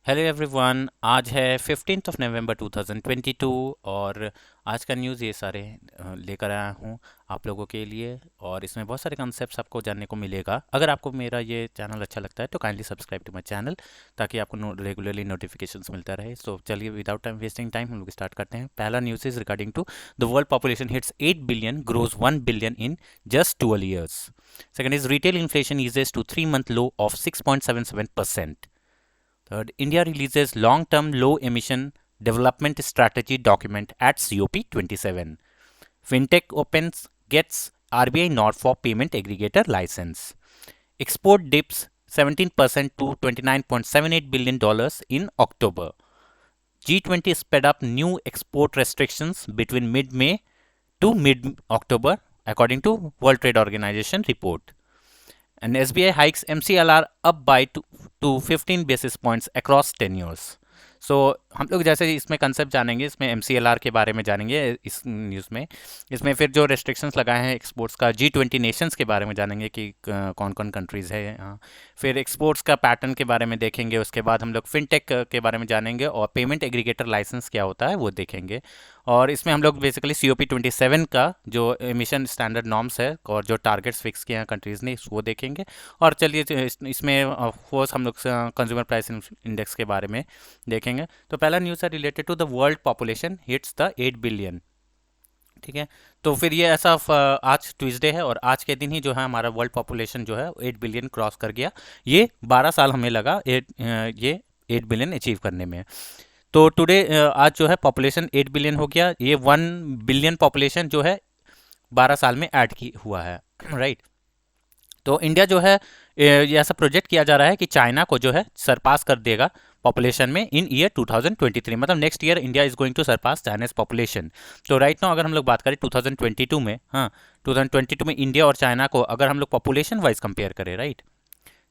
Hello everyone, आज है 15 नवंबर 2022 और आज का न्यूज़ ये सारे लेकर आया हूँ आप लोगों के लिए। और इसमें बहुत सारे कॉन्सेप्ट्स आपको जानने को मिलेगा। अगर आपको मेरा ये चैनल अच्छा लगता है तो kindly subscribe to my channel, ताकि आपको रेगुलरली नोटिफिकेशंस मिलता रहे। सो चलिए, विदाउट टाइम वेस्टिंग टाइम हम लोग स्टार्ट करते हैं। पहला news is regarding to the world population hits 8 billion, grows 1 billion in just 12 years. Second is retail inflation eases to 3 month low of 6.77%. Third, India releases long-term low-emission development strategy document at COP27. Fintech opens gets RBI nod for payment aggregator license. Export dips 17% to $29.78 billion in October. G20 sped up new export restrictions between mid-May to mid-October, according to World Trade Organization report. And SBI hikes MCLR up by to 15 basis points across 10 years. सो हम लोग जैसे इसमें concept जानेंगे, इसमें MCLR के बारे में जानेंगे इस न्यूज़ में। इसमें फिर जो रेस्ट्रिक्शंस लगाए हैं एक्सपोर्ट्स का, G20 नेशंस के बारे में जानेंगे कि कौन कौन कंट्रीज़ है यहाँ। फिर एक्सपोर्ट्स का पैटर्न के बारे में देखेंगे। उसके बाद हम लोग फिनटेक के बारे में जानेंगे और पेमेंट एग्रीगेटर लाइसेंस क्या होता है वो देखेंगे। और इसमें हम लोग बेसिकली COP27 का जो एमिशन स्टैंडर्ड नॉर्म्स है और जो टारगेट्स फिक्स किए हैं कंट्रीज़ ने वो देखेंगे। और चलिए इसमें ऑफ कोर्स हम लोग कंज्यूमर प्राइस इंडेक्स के बारे में देखेंगे। तो पहला न्यूज़ है related to the world population hits the 8 billion. ठीक है, तो फिर ये ऐसा आज ट्यूसडे है और आज के दिन ही जो है हमारा वर्ल्ड पॉपुलेशन जो है 8 बिलियन क्रॉस कर गया। ये 12 साल हमें लगा ये 8 बिलियन अचीव करने में। तो टुडे आज जो है पॉपुलेशन 8 बिलियन हो गया। ये 1 बिलियन पॉपुलेशन जो है 12 साल में ऐड की हुआ है। राइट। तो इंडिया जो है ये ऐसा प्रोजेक्ट किया जा रहा है कि चाइना को जो है सरपास कर देगा पॉपुलेशन में इन ईयर 2023। मतलब next year India is going to surpass China's population. तो राइट नाउ अगर हम लोग बात करें 2022 में, हाँ 2022 में इंडिया और चाइना को अगर हम लोग पॉपुलेशन वाइज कंपेयर करें, राइट,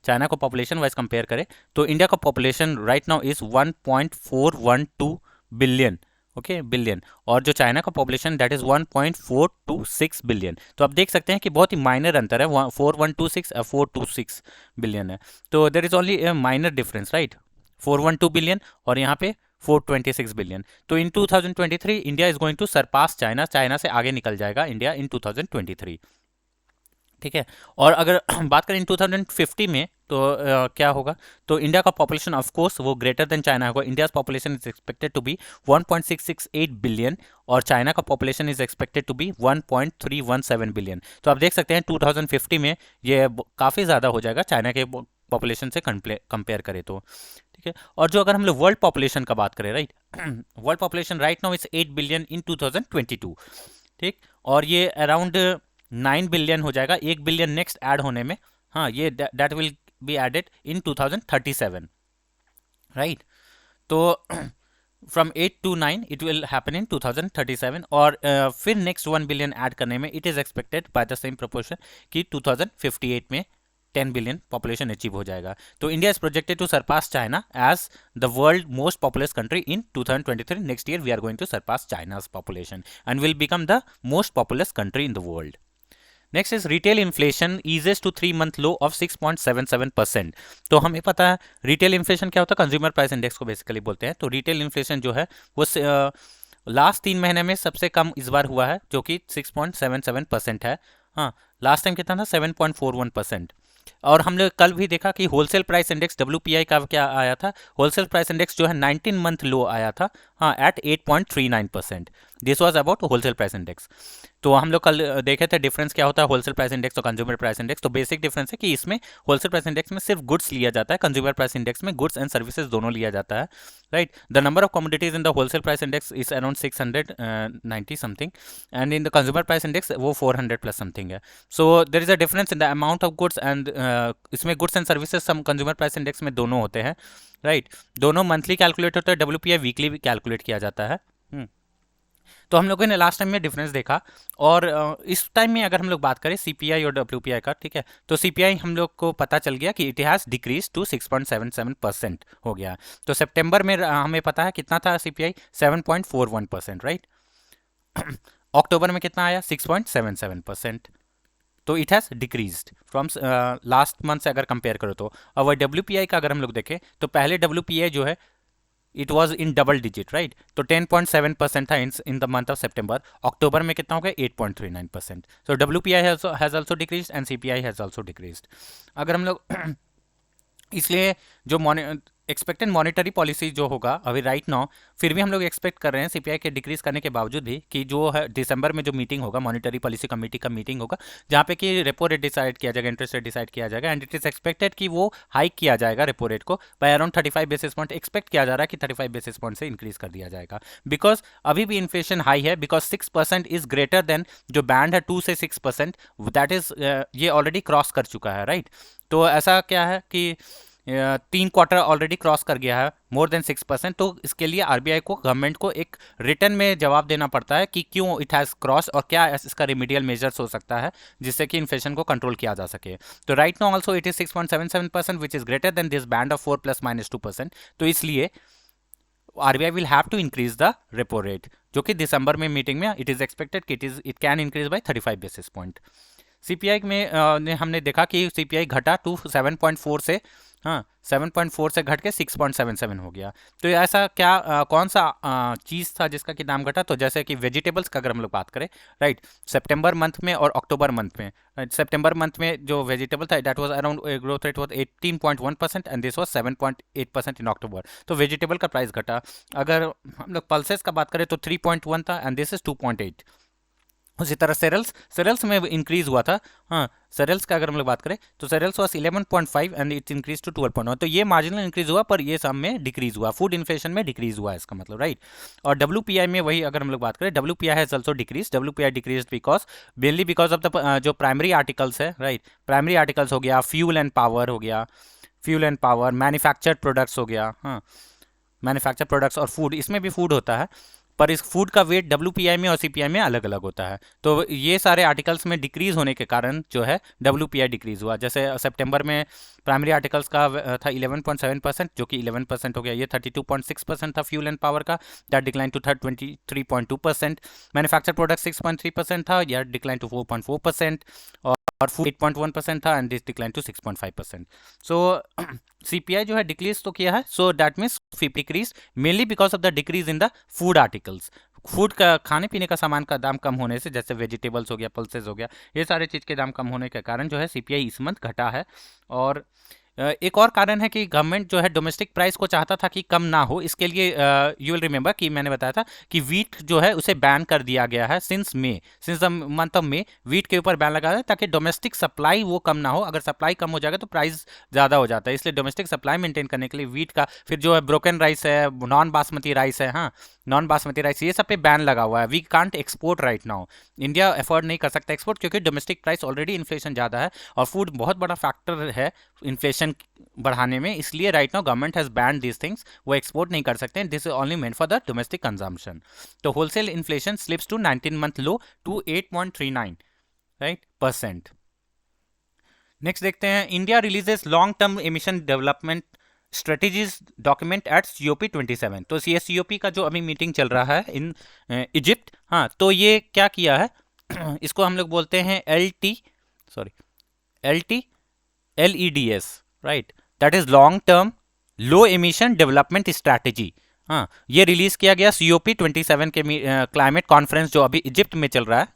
चाइना को पॉपुलेशन वाइज कंपेयर करें तो इंडिया का population right now is 1.412 billion. Okay, billion. और जो चाइना का पॉपुलेशन दैट इज 1.426 बिलियन। तो आप देख सकते हैं कि बहुत ही माइनर अंतर है, 4126 और 426 बिलियन है। तो there is only a minor difference, right, 412 billion और यहाँ पे 426 बिलियन। तो in 2023 India is going to surpass China, China से आगे निकल जाएगा इंडिया इन 2023। ठीक है। और अगर बात करें इन 2050 में तो क्या होगा, तो इंडिया का पॉपुलेशन ऑफ कोर्स वो ग्रेटर देन चाइना होगा। India population is expected to be 1.668 billion और चाइना का population is expected to be 1.317 billion. तो आप देख सकते हैं 2050 में ये काफ़ी ज़्यादा हो जाएगा चाइना के पॉपुलेशन से कंपेयर करें तो। ठीक है। और जो अगर हम लोग वर्ल्ड पॉपुलेशन का बात करें, right, world population right now is 8 billion in 2022। ठीक। और ये अराउंड 9 बिलियन हो जाएगा, 1 बिलियन नेक्स्ट ऐड होने में। हाँ, ये that will be added in 2037, right. तो from 8 to 9 it will happen in 2037। और फिर नेक्स्ट 1 बिलियन ऐड करने में it is expected by the same proportion कि 2058 में 10 बिलियन पॉपुलेशन अचीव हो जाएगा। तो India is projected to surpass China as the world most populous country in 2023। Next year we are going to surpass China's population and will become the most populous country in the world. Next is retail inflation eases to 3 month low of 6.77%। तो हमें पता है retail inflation क्या होता है, consumer price index को basically बोलते हैं। तो रिटेल इन्फ्लेशन जो है वो लास्ट 3 महीने में सबसे कम इस बार हुआ है, जो कि 6.77% है। हाँ, लास्ट टाइम कितना था, 7.41%। और हमने कल भी देखा कि होलसेल प्राइस इंडेक्स WPI का क्या आया था, होलसेल प्राइस इंडेक्स जो है 19 मंथ लो आया था, हाँ, at 8.39%। This was about wholesale price index. तो हम लोग कल देखे थे डिफरेंस क्या होता है होलसेल प्राइस इंडेक्स और कंज्यूमर प्राइस इंडेक्स। तो बेसिक डिफरेंस है कि इसमें होलसेल प्राइस इंडेक्स में सिर्फ गुड्स लिया जाता है, कंज्यूमर प्राइस इंडेक्स में गुड्स एंड सर्विसेज दोनों लिया जाता है, right. The number of commodities in the wholesale price index is around 690 something and in the consumer price index वो 400 प्लस समथिंग है। So there is a difference in the amount of goods and इसमें goods and services some consumer price index में दोनों होते हैं, right. दोनों monthly calculate होते हैं, WPI वीकली भी कैलकुलेट किया जाता है। तो हम लोगों ने लास्ट टाइम में डिफरेंस देखा। और इस टाइम में अगर हम लोग बात करें CPI और WPI का, ठीक है, तो CPI हम लोग को पता चल गया कि इट हैज़ डिक्रीज टू 6.77% हो गया। तो सितंबर में हमें पता है कितना था CPI, 7.41%, राइट। अक्टूबर में कितना आया, 6.77%। तो it has decreased from last month से अगर कंपेयर करो तो। और WPI का अगर हम लोग देखें तो पहले WPI जो है it was in double digit, right. तो 10.7% था इन द मंथ ऑफ सितंबर। अक्टूबर में कितना हो गया? 8.39%। सो WPI has also decrease and CPI has also decreased. अगर हम लोग इसलिए जो एक्सपेक्टेड मॉनेटरी पॉलिसी जो होगा अभी राइट नाउ, फिर भी हम लोग एक्सपेक्ट कर रहे हैं CPI के डिक्रीज करने के बावजूद भी कि जो है दिसंबर में जो मीटिंग होगा, मॉनेटरी पॉलिसी कमेटी का मीटिंग होगा, जहाँ पे कि रेपो रेट डिसाइड किया जाएगा, इंटरेस्ट रेट डिसाइड किया जाएगा, एंड इट इज एक्सपेक्टेड कि वो हाइक किया जाएगा रेपो रेट को by around 35 basis point. Expect किया जा रहा है कि 35 बेसिस पॉइंट से इंक्रीज कर दिया जाएगा, बिकॉज अभी भी इन्फ्लेशन हाई है, बिकॉज 6% इज ग्रेटर देन जो बैंड है 2 से 6%, दैट इज ये ऑलरेडी क्रॉस कर चुका है, राइट। तो ऐसा क्या है कि 3 क्वार्टर ऑलरेडी क्रॉस कर गया है मोर देन 6%। तो इसके लिए RBI को, गवर्नमेंट को एक रिटर्न में जवाब देना पड़ता है कि क्यों इट हैज़ क्रॉस और क्या इसका रिमीडियल मेजर्स हो सकता है जिससे कि इन्फ्लेशन को कंट्रोल किया जा सके। तो right now also it is 6.77% which is greater than this band of 4 ± 2%। तो इसलिए RBI will have to increase the repo rate, जो कि दिसंबर में मीटिंग में इट इज एक्सपेक्टेड कि it can increase by 35 basis point. CPI में हमने देखा कि CPI घटा टू 7.4 से, हाँ 7.4 से घट के 6.77 हो गया। तो ऐसा क्या कौन सा चीज़ था जिसका कि दाम घटा? तो जैसे कि वेजिटेबल्स का अगर हम लोग बात करें, राइट, सितंबर मंथ में और अक्टूबर मंथ में, सितंबर मंथ में जो वेजिटेबल था that was around growth rate was 18.1% and this was 7.8% इन अक्टूबर। तो वेजिटेबल का प्राइस घटा। अगर हम लोग पल्सेस का बात करें तो 3.1 था एंड दिस इज 2.8। उसी तरह सेरल्स में इंक्रीज हुआ था। हाँ, सेरल्स का अगर हम लोग बात करें तो cereals was 11.5 and it's increase to 12.1। तो ये मार्जिनल इंक्रीज हुआ, पर ये सब में डिक्रीज हुआ, फूड इन्फ्लेशन में डिक्रीज हुआ इसका मतलब, राइट। और WPI में वही अगर हम लोग बात करें, WPI has also decrease. WPI decrease because mainly because of the जो प्राइमरी आर्टिकल्स है, राइट, प्राइमरी आर्टिकल्स हो गया, फ्यूल एंड पावर हो गया, fuel and power, manufactured products हो गया, हाँ मैन्युफैक्चर प्रोडक्ट्स और फूड, इसमें भी फूड होता है, पर इस फूड का वेट WPI में और CPI में अलग अलग होता है। तो ये सारे आर्टिकल्स में डिक्रीज होने के कारण जो है WPI डिक्रीज हुआ। जैसे सितंबर में प्राइमरी आर्टिकल्स का था 11.7%, जो कि 11% हो गया। ये 32.6% था फ्यूल एंड पावर का, that decline to 23.2%। Manufacture product 6.3% था, यह डिक्लाइन टू 4.4%। और फूड 8.1% था and this decline to 6.5%। So CPI जो है डिक्रीज तो किया है, so that means decrease mainly because of the decrease in the food articles. Food का, खाने पीने का सामान का दाम कम होने से, जैसे वेजिटेबल्स हो गया, पल्सेस हो गया, ये सारे चीज़ के दाम कम होने के कारण जो है CPI इस मंथ घटा है। और एक और कारण है कि गवर्नमेंट जो है डोमेस्टिक प्राइस को चाहता था कि कम ना हो। इसके लिए यू विल रिमेंबर कि मैंने बताया था कि वीट जो है उसे बैन कर दिया गया है since the month of May. Wheat के ऊपर बैन लगा है ताकि डोमेस्टिक सप्लाई वो कम ना हो। अगर सप्लाई कम हो जाएगा तो प्राइस ज़्यादा हो जाता है, इसलिए डोमेस्टिक सप्लाई मेंटेन करने के लिए वीट का, फिर जो है ब्रोकन राइस है, नॉन बासमती राइस है, हाँ नॉन बासमती राइस, ये सब पे बैन लगा हुआ है। We can't export right now, India afford नहीं कर सकता एक्सपोर्ट, क्योंकि डोमेस्टिक प्राइस ऑलरेडी इन्फ्लेशन ज़्यादा है और फूड बहुत बड़ा फैक्टर है इन्फ्लेशन बढ़ाने में। इसलिए right now government has banned these things, वो एक्सपोर्ट नहीं कर सकते। This is only meant for the domestic consumption. तो wholesale inflation slips to 19 month low to 8.39 right percent. Next देखते हैं, India releases long term emission development strategies document at COP27। तो COP का जो अभी मीटिंग चल रहा है इन इजिप्ट, हाँ तो ये क्या किया है इसको हम लोग बोलते हैं LEDS, right, that is long term low emission development strategy. हाँ, ये रिलीज किया गया COP27 के क्लाइमेट कॉन्फ्रेंस जो अभी इजिप्ट में चल रहा है,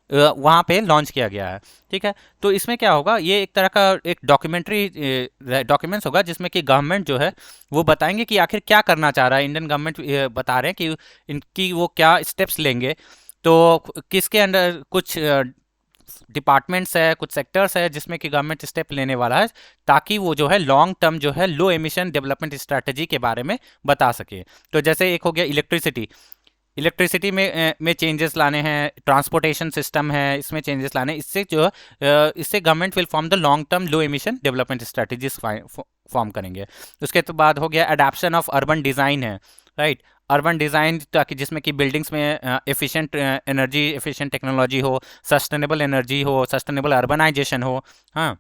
वहाँ पे लॉन्च किया गया है। ठीक है, तो इसमें क्या होगा, ये एक तरह का एक डॉक्यूमेंट्स होगा जिसमें कि गवर्नमेंट जो है वो बताएंगे कि आखिर क्या करना चाह रहा है। इंडियन गवर्नमेंट बता रहे हैं कि इनकी वो क्या स्टेप्स लेंगे, तो किसके अंडर कुछ डिपार्टमेंट्स है, कुछ सेक्टर्स है जिसमें कि गवर्नमेंट स्टेप लेने वाला है ताकि वो जो है लॉन्ग टर्म जो है लो एमिशन डेवलपमेंट स्ट्रैटेजी के बारे में बता सके। तो जैसे एक हो गया इलेक्ट्रिसिटी में चेंजेस लाने हैं, ट्रांसपोर्टेशन सिस्टम है इसमें चेंजेस लाने, इससे जो इससे government will form the long term low emission development strategies form करेंगे। उसके तो बाद हो गया एडाप्शन ऑफ अर्बन डिज़ाइन है, राइट, अर्बन डिज़ाइन ताकि जिसमें कि बिल्डिंग्स में एफिशिएंट एनर्जी एफिशिएंट टेक्नोलॉजी हो, सस्टेनेबल एनर्जी हो, सस्टेनेबल अर्बनाइजेशन हो। हाँ,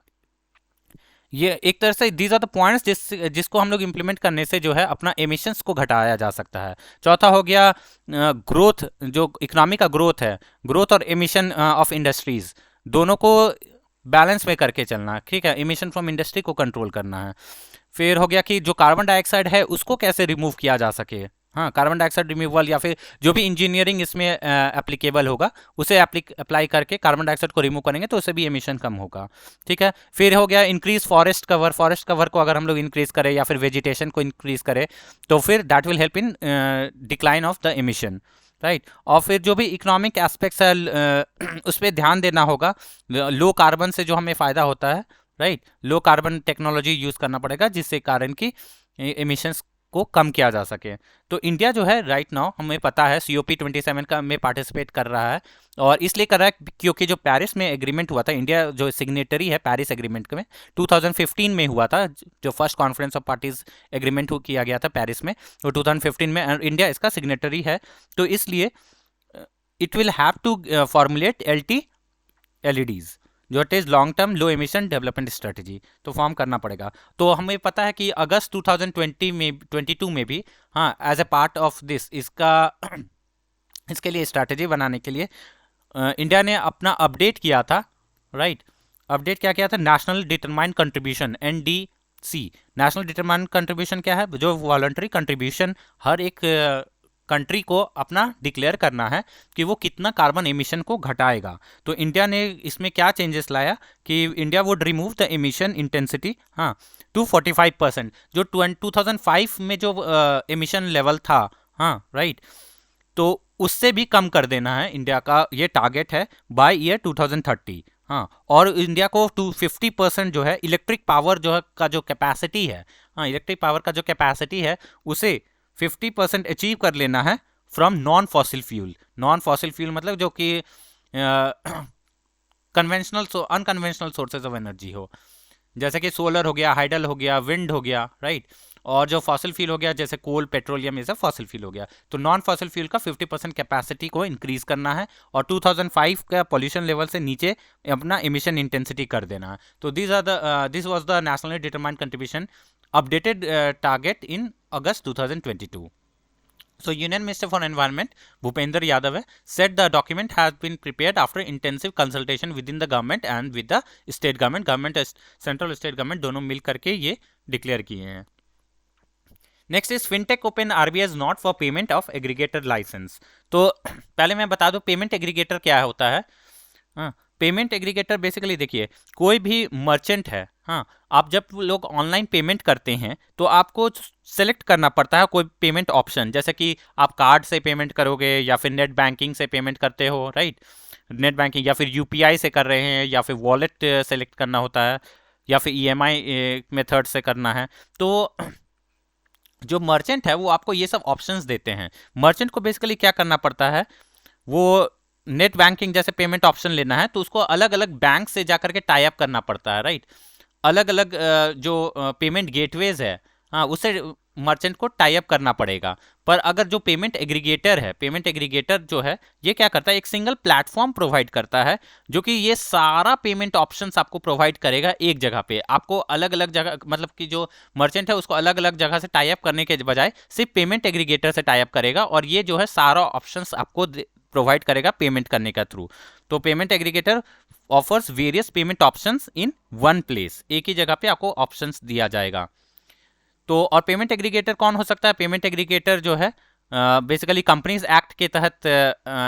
ये एक तरह से दीज आर द पॉइंट्स जिसको हम लोग इम्प्लीमेंट करने से जो है अपना एमिशंस को घटाया जा सकता है। चौथा हो गया ग्रोथ, जो इकोनॉमी का ग्रोथ है, ग्रोथ और एमिशन ऑफ इंडस्ट्रीज, दोनों को बैलेंस में करके चलना है, ठीक है। इमिशन फ्रॉम इंडस्ट्री को कंट्रोल करना है। फिर हो गया कि जो कार्बन डाइऑक्साइड है उसको कैसे रिमूव किया जा सके। हाँ, कार्बन डाइऑक्साइड रिमूवल या फिर जो भी इंजीनियरिंग इसमें एप्लीकेबल होगा उसे अप्लाई करके कार्बन डाइऑक्साइड को रिमूव करेंगे तो उससे भी एमिशन कम होगा, ठीक है। फिर हो गया increase forest cover. Forest cover को अगर हम लोग इंक्रीज करें या फिर वेजिटेशन को इंक्रीज करें तो फिर that will help in decline of the emission, right. और फिर जो भी इकोनॉमिक एस्पेक्ट्स है उस पर ध्यान देना होगा। लो कार्बन से जो हमें फ़ायदा होता है, right, low carbon technology use करना पड़ेगा जिससे कारण की एमिशंस को कम किया जा सके। तो इंडिया जो है राइट नाउ हमें पता है COP27 का में पार्टिसिपेट कर रहा है, और इसलिए कर रहा है क्योंकि जो पेरिस में एग्रीमेंट हुआ था, इंडिया जो सिग्नेटरी है पेरिस एग्रीमेंट में 2015 में हुआ था, जो first conference of parties agreement किया गया था पेरिस में, वो 2015 में, और इंडिया इसका सिग्नेटरी है। तो इसलिए it will have to formulate LTLEDs, जो it is long term low emission development strategy, तो फॉर्म करना पड़ेगा। तो हमें पता है कि अगस्त 2020 में 22 में भी, हाँ, as a part of this इसका इसके लिए स्ट्रैटेजी बनाने के लिए इंडिया ने अपना अपडेट किया था, राइट। अपडेट क्या किया था? National determined contribution, NDC। National determined contribution क्या है? जो वॉलंटरी कंट्रीब्यूशन हर एक कंट्री को अपना डिक्लेयर करना है कि वो कितना कार्बन एमिशन को घटाएगा। तो इंडिया ने इसमें क्या चेंजेस लाया कि India would remove the emission intensity, हाँ, टू 45%, जो 2005 में जो एमिशन लेवल था, हाँ, राइट, तो उससे भी कम कर देना है इंडिया का ये टारगेट है बाय ईयर 2030। हाँ, और इंडिया को 250% जो है इलेक्ट्रिक पावर जो है का जो कैपेसिटी है, हाँ, इलेक्ट्रिक पावर का जो कैपेसिटी है उसे 50% अचीव कर लेना है from non fossil fuel. Non fossil fuel मतलब जो कि conventional unconventional sources of energy हो, जैसे कि सोलर हो गया, हाइडल हो गया, विंड हो गया, राइट। और जो फॉसिल फ्यूल हो गया जैसे कोल, पेट्रोलियम, ये सब फॉसिल फ्यूल हो गया। तो नॉन फॉसिल फ्यूल का 50% कैपेसिटी को इंक्रीज करना है और 2005 का पॉल्यूशन लेवल से नीचे अपना इमिशन इंटेंसिटी कर देना है। तो this was the nationally determined contribution updated target in August 2022. So Union Minister for Environment Bhupender Yadav said the document has been prepared after intensive consultation within the government and with the state government. Central state government दोनों मिल करके ये declare किए हैं। Next is fintech open RBI not for payment of aggregator licence. तो पहले मैं बता दूं पेमेंट एग्रीगेटर क्या होता है। हाँ, पेमेंट एग्रीगेटर बेसिकली देखिए, कोई भी मर्चेंट है, हाँ, आप जब लोग ऑनलाइन पेमेंट करते हैं तो आपको सेलेक्ट करना पड़ता है कोई पेमेंट ऑप्शन, जैसे कि आप कार्ड से पेमेंट करोगे या फिर नेट बैंकिंग से पेमेंट करते हो, राइट, नेट बैंकिंग, या फिर UPI से कर रहे हैं, या फिर वॉलेट सेलेक्ट करना होता है, या फिर EMI मेथड से करना है। तो जो मर्चेंट है वो आपको ये सब ऑप्शंस देते हैं। मर्चेंट को बेसिकली क्या करना पड़ता है, वो नेट बैंकिंग जैसे पेमेंट ऑप्शन लेना है तो उसको अलग अलग बैंक से जाकर के टाई अप करना पड़ता है, राइट। अलग अलग जो पेमेंट गेटवेज है, हाँ, उससे मर्चेंट को टाई अप करना पड़ेगा। पर अगर जो पेमेंट एग्रीगेटर है, पेमेंट एग्रीगेटर जो है ये क्या करता है, एक सिंगल प्लेटफॉर्म प्रोवाइड करता है जो कि ये सारा पेमेंट ऑप्शंस आपको प्रोवाइड करेगा एक जगह पे। आपको अलग अलग जगह, मतलब कि जो मर्चेंट है उसको अलग अलग जगह से टाई अप करने के बजाय सिर्फ पेमेंट एग्रीगेटर से टाई अप करेगा, और ये जो है सारा ऑप्शंस आपको प्रोवाइड करेगा पेमेंट करने का थ्रू। तो payment aggregator offers various payment options in one place, एक ही जगह पे आपको ऑप्शंस दिया जाएगा। तो और पेमेंट एग्रीगेटर कौन हो सकता है? पेमेंट एग्रीगेटर जो है बेसिकली कंपनीज एक्ट के तहत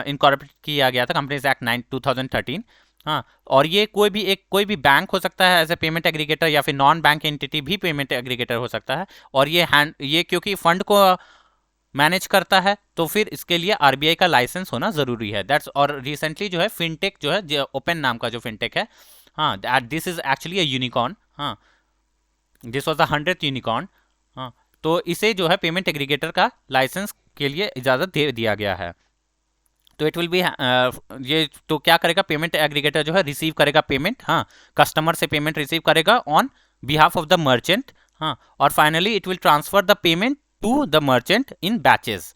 इनकॉर्पोरेट किया गया था, कंपनीज एक्ट 2013। हाँ, और ये कोई भी बैंक हो सकता है एज ए पेमेंट एग्रीगेटर, या फिर नॉन बैंक एंटिटी भी पेमेंट एग्रीगेटर हो सकता है। और ये क्योंकि फंड को मैनेज करता है तो फिर इसके लिए RBI का लाइसेंस होना जरूरी है। दैट्स, और रिसेंटली जो है फिनटेक जो है, ओपन नाम का जो फिनटेक है, हाँ, this is actually a unicorn, हाँ, this was the 100th unicorn. हाँ, तो इसे जो है पेमेंट एग्रीगेटर का लाइसेंस के लिए इजाज़त दे दिया गया है। तो इट विल बी ये तो क्या करेगा, पेमेंट एग्रीगेटर जो है रिसीव करेगा पेमेंट, हाँ, कस्टमर से पेमेंट रिसीव करेगा on behalf of the merchant, हाँ, और finally it will transfer the payment to the merchant in batches.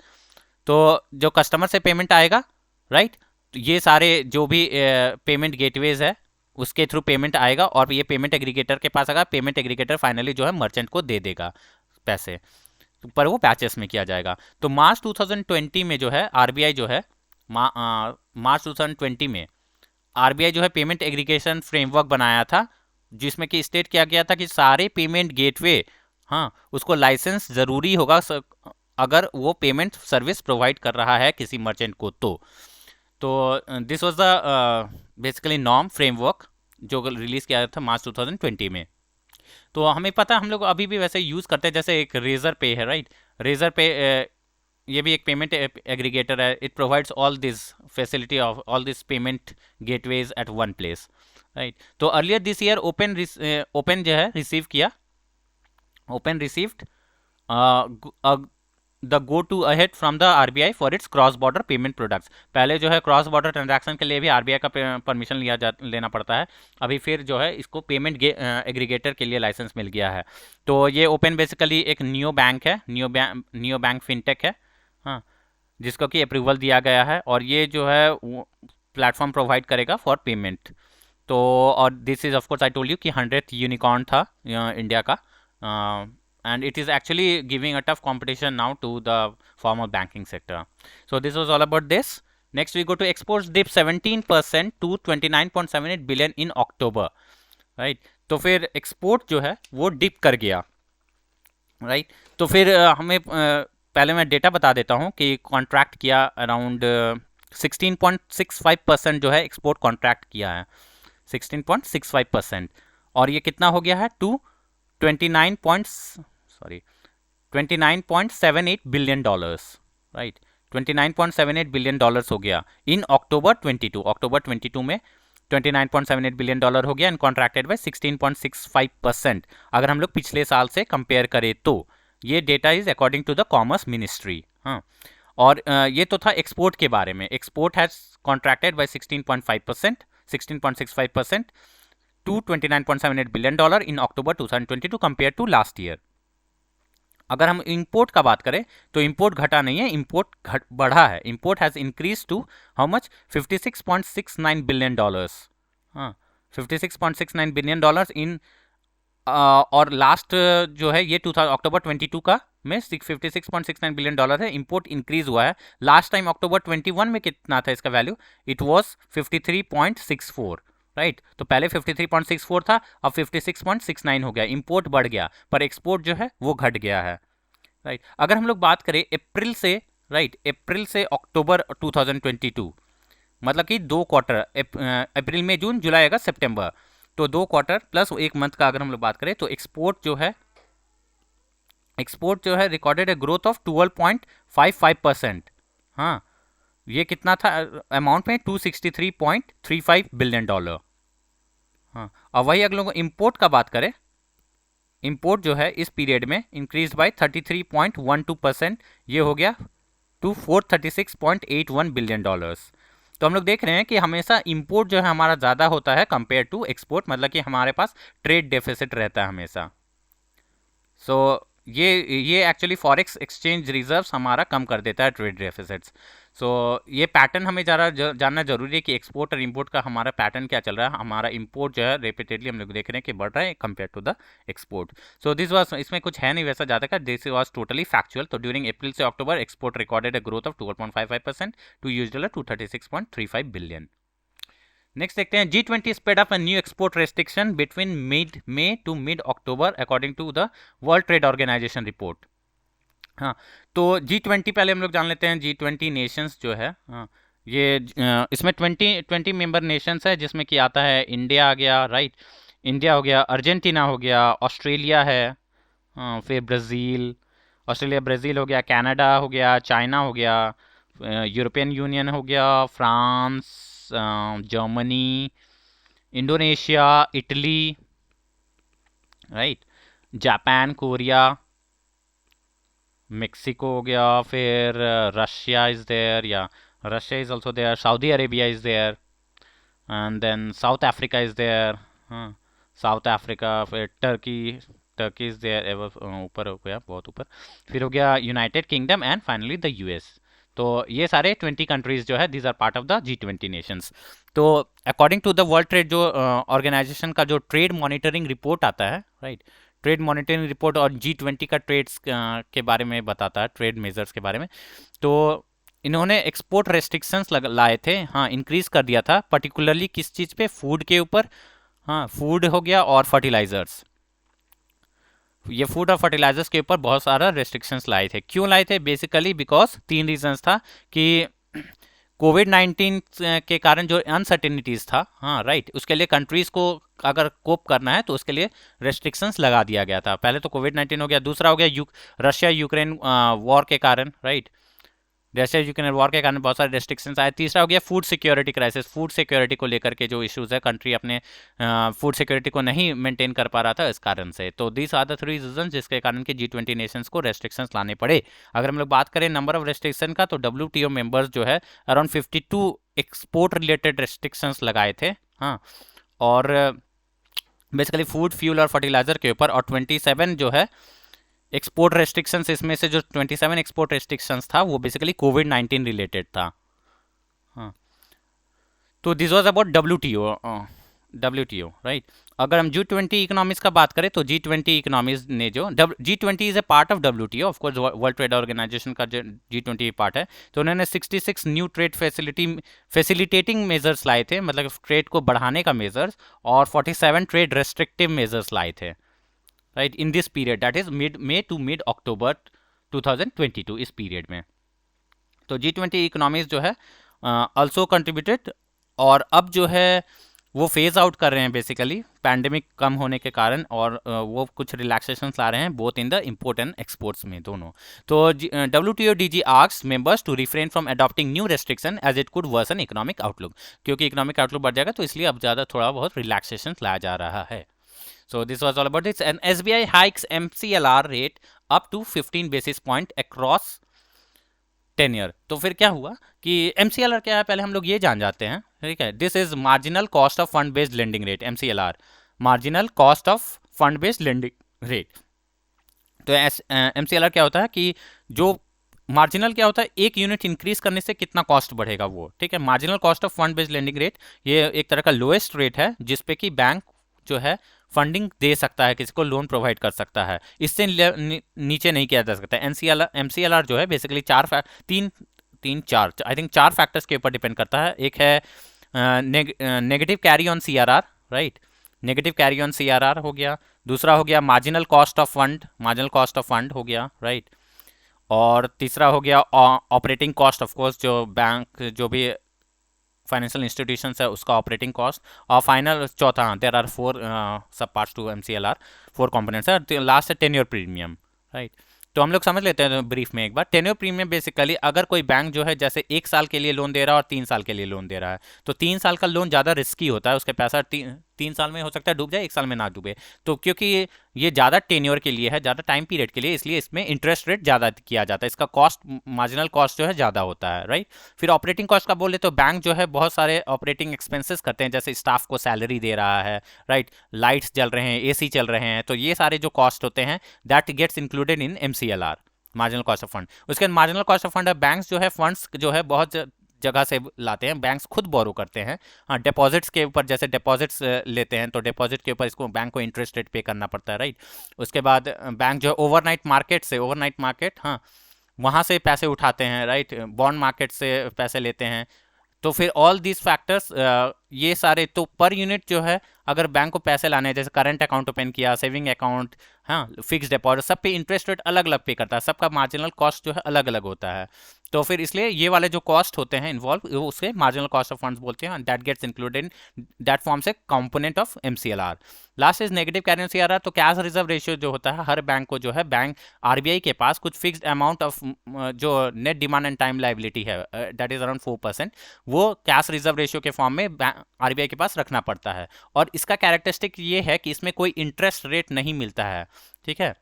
तो जो कस्टमर से पेमेंट आएगा, राइट, तो ये सारे जो भी पेमेंट गेटवेज है उसके थ्रू पेमेंट आएगा और ये पेमेंट एग्रीगेटर के पास आएगा। पेमेंट एग्रीगेटर फाइनली जो है मर्चेंट को दे देगा पैसे, पर वो बैचेस में किया जाएगा। तो मार्च 2020 में जो है RBI जो है मार्च 2020 में आरबीआई जो है पेमेंट एग्रीगेशन फ्रेमवर्क बनाया था, जिसमें कि स्टेट किया गया था कि सारे पेमेंट गेटवे, हाँ, उसको लाइसेंस ज़रूरी होगा अगर वो पेमेंट सर्विस प्रोवाइड कर रहा है किसी मर्चेंट को। तो this was the basically norm framework जो रिलीज़ किया था मार्च 2020 में। तो हमें पता है, हम लोग अभी भी वैसे यूज़ करते हैं, जैसे एक रेजर पे है, राइट। रेजर पे ये भी एक पेमेंट एग्रीगेटर है। It provides all this facility of all this payment gateways at one place, right. तो अर्लियर दिस ईयर ओपन जो है रिसीव किया, Open received the go to ahead from the RBI for its cross border payment products. पहले जो है cross border transaction के लिए भी आरबीआई का परमिशन लेना पड़ता है, अभी फिर जो है इसको पेमेंट एग्रीगेटर के लिए लाइसेंस मिल गया है। तो ये ओपन बेसिकली एक नियो बैंक है, नियो बैंक फिनटेक है, हाँ, जिसको कि अप्रूवल दिया गया है, और ये जो है प्लेटफॉर्म प्रोवाइड करेगा फॉर पेमेंट। तो और this is of course I told you कि 100th यूनिकॉर्न था इंडिया का, and it is actually giving a tough competition now to the formal banking sector. So this was all about this. Next we go to exports dip 17% to 29.78 billion in October, right. तो फिर export जो है वो dip कर गया, right. तो फिर हमें पहले मैं डेटा बता देता हूँ कि कॉन्ट्रैक्ट किया अराउंड 16.65% जो है एक्सपोर्ट कॉन्ट्रैक्ट किया है, 16.65%। और ये कितना हो गया है, to 29.78 billion dollars, right. 29.78 billion dollars हो गया इन अक्टूबर 22, अक्टूबर 22 में 29.78 बिलियन डॉलर हो गया एंड कॉन्ट्रैक्टेड बाय 16.65%। अगर हम लोग पिछले साल से कंपेयर करें तो ये data is according to the commerce ministry, हाँ। और ये तो था एक्सपोर्ट के बारे में। Export has contracted by 16.5%, 16.65% to $29.78 billion in October 2022 compared to last year. अगर हम इंपोर्ट का बात करें तो इंपोर्ट घटा नहीं है, इंपोर्ट बढ़ा है। Import has increase to how much, $56.69 billion, हाँ, $56.69 बिलियन इन और लास्ट जो है ये अक्टूबर 22 का में $56.69 बिलियन है। इंपोर्ट इंक्रीज हुआ है। लास्ट टाइम अक्टूबर 21 में कितना था इसका वैल्यू, इट वाज 53.64, राइट। तो पहले 53.64 था, अब 56.69 हो गया। इंपोर्ट बढ़ गया पर एक्सपोर्ट जो है वो घट गया है, राइट। अगर हम लोग बात करें अप्रैल से, राइट, अप्रैल से अक्टूबर 2022, मतलब कि 2 क्वार्टर, अप्रैल में जून जुलाई अगस्त सितंबर, तो 2 क्वार्टर प्लस 1 मंथ का अगर हम लोग बात करें तो एक्सपोर्ट जो है रिकॉर्डेड ए ग्रोथ ऑफ 12.55%, हाँ। ये कितना था अमाउंट में, $263.35 बिलियन, हाँ। और वही अगर लोग इंपोर्ट का बात करें, इंपोर्ट जो है इस पीरियड में इंक्रीज बाय 33.12%, ये हो गया टू $436.81 बिलियन। तो हम लोग देख रहे हैं कि हमेशा इंपोर्ट जो है हमारा ज़्यादा होता है कंपेयर टू एक्सपोर्ट, मतलब कि हमारे पास ट्रेड डेफिसिट रहता है हमेशा। सो ये एक्चुअली फॉरेक्स एक्सचेंज रिजर्व्स हमारा कम कर देता है ट्रेड डेफिसिट्स। सो ये पैटर्न हमें जानना जरूरी है कि एक्सपोर्ट और इंपोर्ट का हमारा पैटर्न क्या चल रहा है। हमारा इंपोर्ट जो है रिपीटेडली हम लोग देख रहे हैं कि बढ़ रहा है compare to the export. So this was, इसमें कुछ है नहीं वैसा ज़्यादा का, दिस वाज टोटली फैक्चुअल। तो ड्यूरिंग अप्रैल से October export recorded a growth of 12.55% to $236.35 billion. Next देखते हैं, G20 sped up a new export restriction between mid May to mid October according to the World trade Organization report, हाँ। तो G20 पहले हम लोग जान लेते हैं। G20 नेशंस जो है, हाँ, ये इसमें 20 मेंबर नेशंस है, जिसमें कि आता है इंडिया आ गया, राइट। इंडिया हो गया, अर्जेंटीना हो गया, ऑस्ट्रेलिया है, हाँ, फिर ब्राज़ील, ऑस्ट्रेलिया ब्राज़ील हो गया, कनाडा हो गया, चाइना हो गया, यूरोपियन यूनियन हो गया, France, Germany, Indonesia, Italy, right, Japan, Korea, Mexico हो गया, फिर रशिया इज़ देयर, या Russia is also there, Saudi Arabia is there, and then South Africa is there, हाँ, साउथ अफ्रीका, फिर टर्की इज़ देयर, ऊपर हो गया, बहुत ऊपर। फिर हो गया United Kingdom and finally the US. तो ये सारे 20 कंट्रीज जो है these are part of the G20 nations. तो according to the World trade जो ऑर्गेनाइजेशन का जो ट्रेड मॉनिटरिंग रिपोर्ट आता है, राइट, ट्रेड मॉनिटरिंग रिपोर्ट और G20 का ट्रेड्स के बारे में बताता है, ट्रेड मेजर्स के बारे में। तो इन्होंने एक्सपोर्ट रेस्ट्रिक्शंस लाए थे, हाँ, इंक्रीज कर दिया था, पर्टिकुलरली किस चीज़ पे, फूड के ऊपर। हाँ, फूड हो गया और फर्टिलाइजर्स, ये फूड और फर्टिलाइजर्स के ऊपर बहुत सारा रेस्ट्रिक्शंस लाए थे। क्यों लाए थे? बेसिकली बिकॉज तीन रीजंस था कि कोविड-19 के कारण जो अनसर्टेनिटीज था, हाँ राइट, उसके लिए कंट्रीज को अगर कोप करना है तो उसके लिए रेस्ट्रिक्शंस लगा दिया गया था। पहले तो कोविड-19 हो गया, दूसरा हो गया रशिया यूक्रेन वॉर के कारण, राइट, रशिया यूक्रेन वॉर के कारण बहुत सारे रेस्ट्रिक्शंस आए। तीसरा हो गया food security crisis, food security को लेकर के जो इश्यूज है, कंट्री अपने फूड सिक्योरिटी को नहीं मेंटेन कर पा रहा था इस कारण से। तो these are the three reason जिसके कारण कि G20 नेशंस को रेस्ट्रिक्शंस लाने पड़े। अगर हम लोग बात करें नंबर ऑफ रेस्ट्रिक्शन का, तो WTO मेंबर्स जो है अराउंड 52 एक्सपोर्ट रिलेटेड रेस्ट्रिक्शंस लगाए थे, हाँ, और बेसिकली फूड, फ्यूल और फर्टिलाइजर के ऊपर, और 27 जो है एक्सपोर्ट रेस्ट्रिक्शंस, इसमें से जो 27 एक्सपोर्ट रेस्ट्रिक्शंस था वो बेसिकली कोविड-19 रिलेटेड था, हाँ। तो this was about WTO right. अगर हम G20 इकोनॉमीज का बात करें तो G20 इकोनॉमीज ने जो G20 is a part of WTO, of course world trade organisation का जो G20 पार्ट है, तो उन्होंने 66 न्यू ट्रेड फैसिलिटेटिंग मेजर्स लाए थे, मतलब ट्रेड को बढ़ाने का मेजर्स, और 47 ट्रेड रेस्ट्रिक्टिव मेजर्स लाए थे, right, in this period, that is mid May to mid October 2022, इस पीरियड में। तो G20 इकोनॉमीज जो है ऑल्सो कंट्रीब्यूटेड, और अब जो है वो फेज आउट कर रहे हैं बेसिकली पैंडेमिक कम होने के कारण, और वो कुछ रिलैक्सेशंस ला रहे हैं both in the import and exports में, दोनों। तो WTO DG asks members to refrain from adopting new restriction as it could worsen economic outlook, क्योंकि इकोनॉमिक आउटलुक बढ़ जाएगा तो इसलिए अब ज़्यादा थोड़ा बहुत रिलैक्सेशन लाया जा रहा है। So this was all about this. And SBI hikes MCLR rate up to 15 basis point across 10 year. तो फिर क्या हुआ कि MCLR क्या है, पहले हम लोग ये जान जाते हैं, ठीक है। This is marginal cost of fund based lending rate, MCLR, marginal cost of fund based lending rate. तो MCLR क्या होता है कि जो मार्जिनल क्या होता है, एक यूनिट इंक्रीज करने से कितना कॉस्ट बढ़ेगा वो, ठीक है। Marginal cost of fund based lending rate ये एक तरह का लोएस्ट रेट है जिसपे कि बैंक जो है फंडिंग दे सकता है, किसी को लोन प्रोवाइड कर सकता है, इससे नीचे नहीं किया जा सकता। MCLR जो है बेसिकली चार फैक्टर्स के ऊपर डिपेंड करता है। एक है negative carry on CRR, right, negative carry on CRR हो गया। दूसरा हो गया मार्जिनल कॉस्ट ऑफ फंड हो गया, राइट। और तीसरा हो गया ऑपरेटिंग कॉस्ट, ऑफ कोर्स जो बैंक जो भी फाइनेंशियल इंस्टीट्यूशंस है उसका ऑपरेटिंग कॉस्ट। और फाइनल चौथा, देयर आर 4 सब पार्ट्स टू MCLR, 4 कंपोनेंट्स है। लास्ट है टेन्योर प्रीमियम, राइट। तो हम लोग समझ लेते हैं ब्रीफ में एक बार। टेन्योर प्रीमियम बेसिकली अगर कोई बैंक जो है जैसे 1 साल के लिए लोन दे रहा है और 3 साल के लिए लोन दे रहा है, तो 3 साल का लोन ज़्यादा रिस्की होता है, उसके पैसा 3 साल में हो सकता है डूब जाए, 1 साल में ना डूबे। तो क्योंकि ये ज़्यादा टेन्योर के लिए है, ज़्यादा टाइम पीरियड के लिए, इसलिए इसमें इंटरेस्ट रेट ज़्यादा किया जाता है, इसका कॉस्ट, मार्जिनल कॉस्ट जो है ज़्यादा होता है, राइट। फिर ऑपरेटिंग कॉस्ट का बोले तो बैंक जो है बहुत सारे ऑपरेटिंग एक्सपेंसेस करते हैं, जैसे स्टाफ को सैलरी दे रहा है, राइट, लाइट्स जल रहे हैं, AC चल रहे हैं, तो ये सारे जो कॉस्ट होते हैं that gets included in MCLR, marginal cost of fund. उसके बाद मार्जिनल कॉस्ट ऑफ फंड है, बैंक्स जो है फंड्स जो है बहुत जगह से लाते हैं, बैंक्स खुद बोरो करते हैं, हाँ, डिपॉजिट्स के ऊपर, जैसे डिपॉजिट्स लेते हैं तो डिपॉजिट के ऊपर इसको बैंक को इंटरेस्ट रेट पे करना पड़ता है, राइट। उसके बाद बैंक जो है ओवरनाइट मार्केट, हाँ, वहाँ से पैसे उठाते हैं, राइट, बॉन्ड मार्केट से पैसे लेते हैं। तो फिर ऑल दीज फैक्टर्स, ये सारे, तो पर यूनिट जो है अगर बैंक को पैसे लाने हैं, जैसे करंट अकाउंट ओपन किया, सेविंग अकाउंट, हाँ, फिक्स डिपॉजिट, सब पे इंटरेस्ट रेट अलग अलग पे करता है, सबका मार्जिनल कॉस्ट जो है अलग अलग होता है। तो फिर इसलिए ये वाले जो कॉस्ट होते हैं इन्वॉल्व, उसे मार्जिनल कॉस्ट ऑफ फंड्स बोलते हैं, that gets included, that forms a component of MCLR। Last is negative carry on CRR। तो कैश रिजर्व रेशियो जो होता है, हर बैंक को जो है, बैंक RBI के पास कुछ फिक्स्ड अमाउंट ऑफ जो net demand and time liability है, दैट इज अराउंड 4%, वो कैश रिजर्व रेशियो के फॉर्म में RBI के पास रखना पड़ता है। और इसका कैरेक्टरिस्टिक ये है कि इसमें कोई इंटरेस्ट रेट नहीं मिलता है, ठीक है।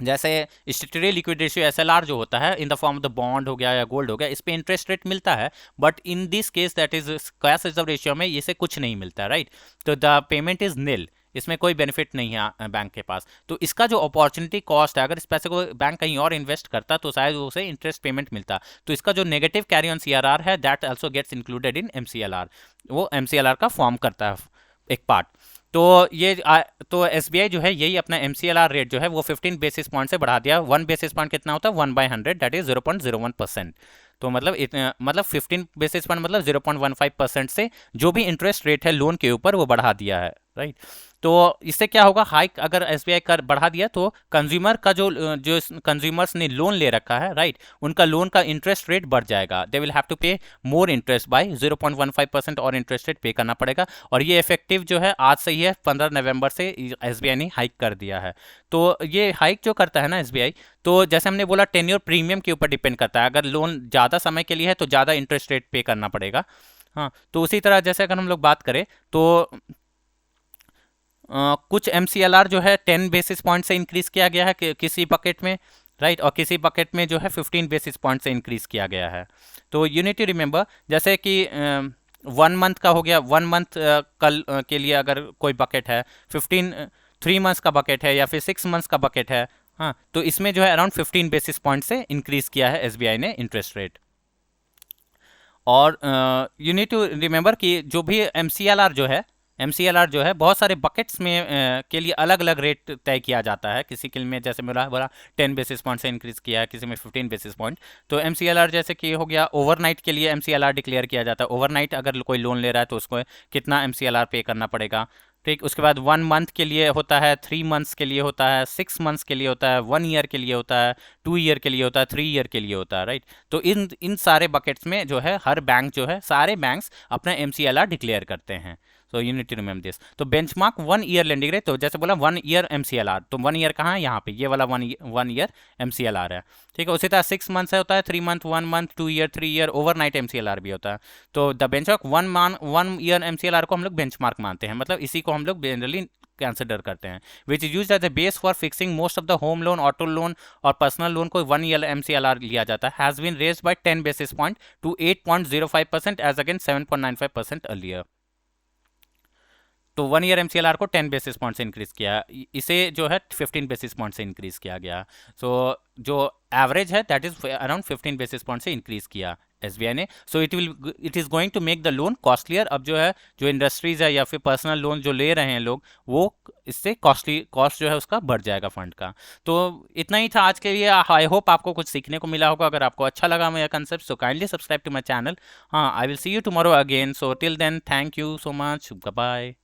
जैसे स्टैट्यूटरी लिक्विड रेशियो SLR जो होता है in the form of the bond हो गया या गोल्ड हो गया, इस पे इंटरेस्ट रेट मिलता है, but in this case that is cash reserve ratio में इसे कुछ नहीं मिलता, राइट। तो द पेमेंट इज निल, इसमें कोई बेनिफिट नहीं है बैंक के पास। तो इसका जो अपॉर्चुनिटी कॉस्ट है, अगर इस पैसे को बैंक कहीं और इन्वेस्ट करता तो शायद उसे इंटरेस्ट पेमेंट मिलता। तो इसका जो नेगेटिव कैरी ऑन CRR है that also gets included in MCLR, वो MCLR का फॉर्म करता है एक पार्ट। तो तो SBI जो है यही अपना MCLR रेट जो है वो 15 बेसिस पॉइंट से बढ़ा दिया। 1 बेसिस पॉइंट कितना होता है, 1/100, दैट इज 0.01%। तो मतलब मतलब 15 बेसिस पॉइंट मतलब 0.15% से जो भी इंटरेस्ट रेट है लोन के ऊपर वो बढ़ा दिया है, राइट। तो इससे क्या होगा, हाइक अगर एसबीआई कर बढ़ा दिया तो कंज्यूमर का जो कंज्यूमर्स ने लोन ले रखा है, राइट, उनका लोन का इंटरेस्ट रेट बढ़ जाएगा। दे विल हैव टू पे मोर इंटरेस्ट बाय 0.15% और इंटरेस्ट रेट पे करना पड़ेगा। और ये इफेक्टिव जो है आज से ही है, 15 नवंबर से एसबीआई ने हाइक कर दिया है। तो ये हाइक जो करता है ना एसबीआई, तो जैसे हमने बोला टेन्योर प्रीमियम के ऊपर डिपेंड करता है। अगर लोन ज़्यादा समय के लिए है तो ज़्यादा इंटरेस्ट रेट पे करना पड़ेगा। हाँ, तो उसी तरह जैसे अगर हम लोग बात करें तो कुछ एमसीएलआर जो है 10 बेसिस पॉइंट से इंक्रीज किया गया है किसी बकेट में, राइट, और किसी बकेट में जो है 15 बेसिस पॉइंट से इंक्रीज किया गया है। तो यू नीड टू रिमेंबर, जैसे कि 1 मंथ का हो गया, 1 मंथ कल के लिए अगर कोई बकेट है, 3 मंथ्स का बकेट है या फिर 6 मंथ्स का बकेट है, हाँ, तो इसमें जो है अराउंड 15 बेसिस पॉइंट से इंक्रीज किया है एसबीआई ने इंटरेस्ट रेट। और यू नीड टू रिमेंबर कि जो भी एमसीएलआर जो है बहुत सारे बकेट्स में के लिए अलग अलग रेट तय किया जाता है। किसी के में जैसे मेरा बोला 10 बेसिस पॉइंट से इंक्रीज किया है, किसी में 15 बेसिस पॉइंट। तो एमसीएलआर जैसे कि हो गया, ओवरनाइट के लिए एमसीएलआर डिक्लेयर किया जाता है। ओवरनाइट अगर कोई लोन ले रहा है तो उसको कितना एमसीएलआर पे करना पड़ेगा, ठीक। उसके बाद 1 मंथ के लिए होता है, 3 मंथ्स के लिए होता है, 6 मंथ्स के लिए होता है, 1 ईयर के लिए होता है, 2 ईयर के लिए होता है, 3 ईयर के लिए होता है, राइट। तो इन इन सारे बकेट्स में जो है हर बैंक जो है, सारे बैंक्स अपना एमसीएलआर डिक्लेयर करते हैं। So you need to remember this. तो बेंचमार्क 1 ईयर लेंडिंग रेट, तो जैसे बोला 1 ईयर एमसीएलआर, तो 1 ईयर कहाँ है, यहाँ पे ये वाला 1 ईयर एमसीएलआर है, ठीक है। उसी तरह 6 मंथ्स होता है, 3 month, 1 month, 2 year, 3 year, overnight MCLR भी होता है। तो द बेंचमार्क 1 ईयर एमसीएलआर को हम लोग बेंचमार्क मानते हैं, मतलब इसी को हम लोग जनरली कंसिडर करते हैं, which is use as a base for fixing most of the home loan, auto loan और पर्सनल लोन को 1 ईयर एमसीएलआर लिया जाता है। Has been raised by 10 basis point to 8.05% as against 7.95% earlier. तो 1 year MCLR को 10 basis point से increase किया, इसे जो है 15 बेसिस पॉइंट से इंक्रीज किया गया। सो जो एवरेज है that is around 15 basis point से इंक्रीज किया एसबीआई ने। So it is going to make the loan costlier. अब जो है, जो इंडस्ट्रीज है या फिर पर्सनल लोन जो ले रहे हैं लोग, वो इससे कॉस्ट जो है उसका बढ़ जाएगा फंड का। तो इतना ही था आज के लिए। आई होप आपको कुछ सीखने को मिला होगा। अगर आपको अच्छा लगा मेरा concept, so kindly subscribe to my channel. हाँ, I will see you tomorrow again. So till then, thank you so much, bye.